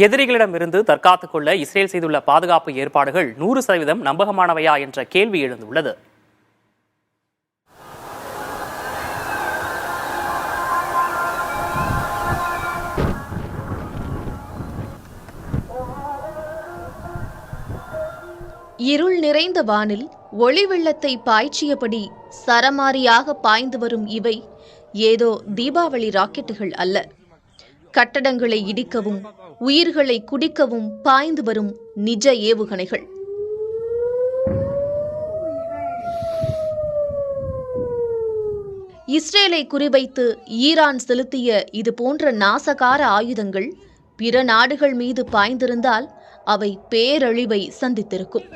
எதிரிகளிடமிருந்து தற்காத்துக் கொள்ள இஸ்ரேல் செய்துள்ள பாதுகாப்பு ஏற்பாடுகள் 100% நம்பகமானவையா என்ற கேள்வி எழுந்துள்ளது. இருள் நிறைந்த வானில் ஒளி வெள்ளத்தை பாய்ச்சியபடி சரமாரியாக பாய்ந்து வரும் இவை ஏதோ தீபாவளி ராக்கெட்டுகள் அல்ல. கட்டடங்களை இடிக்கவும் உயிர்களை குடிக்கவும் பாய்ந்து வரும் நிஜ ஏவுகணைகள். இஸ்ரேலை குறிவைத்து ஈரான் செலுத்திய இது போன்ற நாசகார ஆயுதங்கள் பிற நாடுகள் மீது பாய்ந்திருந்தால் அவை பேரழிவை சந்தித்திருக்கும்.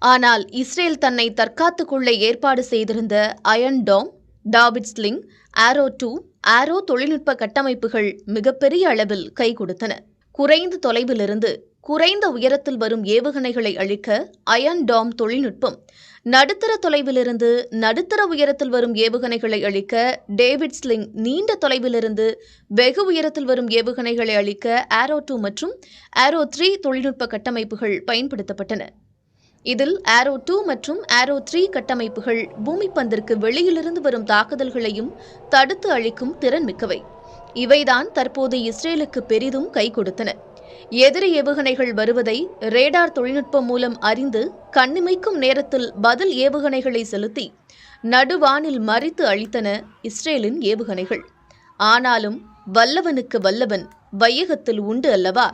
ஆனால் இஸ்ரேல் தன்னை தற்காத்துக் கொள்ள ஏற்பாடு செய்திருந்த அயர்ன் டோம், டாவிட் ஸ்லிங், ஆரோ 2, ஆரோ தொழில்நுட்ப கட்டமைப்புகள் மிகப்பெரிய அளவில் கை கொடுத்தன. குறைந்த தொலைவிலிருந்து குறைந்த உயரத்தில் வரும் ஏவுகணைகளை அழிக்க அயர்ன் டோம் தொழில்நுட்பம், நடுத்தர தொலைவிலிருந்து நடுத்தர உயரத்தில் வரும் ஏவுகணைகளை அழிக்க டேவிட் ஸ்லிங், நீண்ட தொலைவிலிருந்து வெகு உயரத்தில் வரும் ஏவுகணைகளை அழிக்க ஆரோ 2 மற்றும் ஆரோ 3 தொழில்நுட்ப கட்டமைப்புகள் பயன்படுத்தப்பட்டன. இதில் ஆரோ 2 மற்றும் ஆரோ 3 கட்டமைப்புகள் பூமிப்பந்திற்கு வெளியிலிருந்து வரும் தாக்குதல்களையும் தடுத்து அழிக்கும் திறன் மிக்கவை. இவைதான் தற்போது இஸ்ரேலுக்கு பெரிதும் கை கொடுத்தன. எதிரி ஏவுகணைகள் வருவதை ரேடார் தொழில்நுட்பம் மூலம் அறிந்து கண்ணிமைக்கும் நேரத்தில் பதில் ஏவுகணைகளை செலுத்தி நடுவானில் மறித்து அழித்தன இஸ்ரேலின் ஏவுகணைகள். ஆனாலும் வல்லவனுக்கு வல்லவன் வையகத்தில் உண்டு அல்லவா?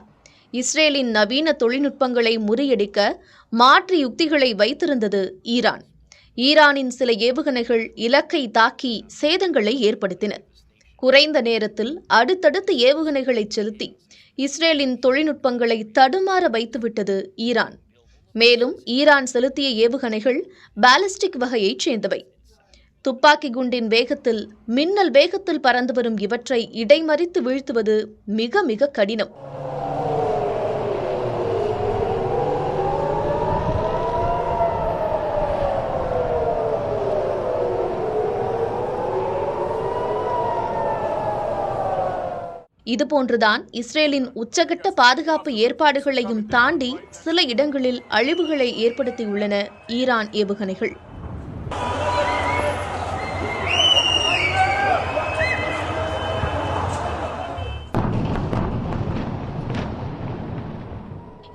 இஸ்ரேலின் நவீன தொழில்நுட்பங்களை முறியடிக்க மாற்று யுக்திகளை வைத்திருந்தது ஈரான். ஈரானின் சில ஏவுகணைகள் இலக்கை தாக்கி சேதங்களை ஏற்படுத்தின. குறைந்த நேரத்தில் அடுத்தடுத்து ஏவுகணைகளை செலுத்தி இஸ்ரேலின் தொழில்நுட்பங்களை தடுமாற வைத்துவிட்டது ஈரான். மேலும் ஈரான் செலுத்திய ஏவுகணைகள் பாலிஸ்டிக் வகையைச் சேர்ந்தவை. துப்பாக்கி குண்டின் வேகத்தில் மின்னல் வேகத்தில் பறந்து வரும் இவற்றை இடைமறித்து வீழ்த்துவது மிக மிக கடினம். இதுபோன்றுதான் இஸ்ரேலின் உச்சகட்ட பாதுகாப்பு ஏற்பாடுகளையும் தாண்டி சில இடங்களில் அழிவுகளை ஏற்படுத்தியுள்ளன ஈரான் ஏவுகணைகள்.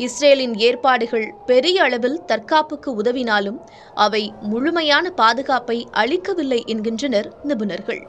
இஸ்ரேலின் ஏற்பாடுகள் பெரிய அளவில் தற்காப்புக்கு உதவினாலும் அவை முழுமையான பாதுகாப்பை அளிக்கவில்லை என்கின்றனர் நிபுணர்கள்.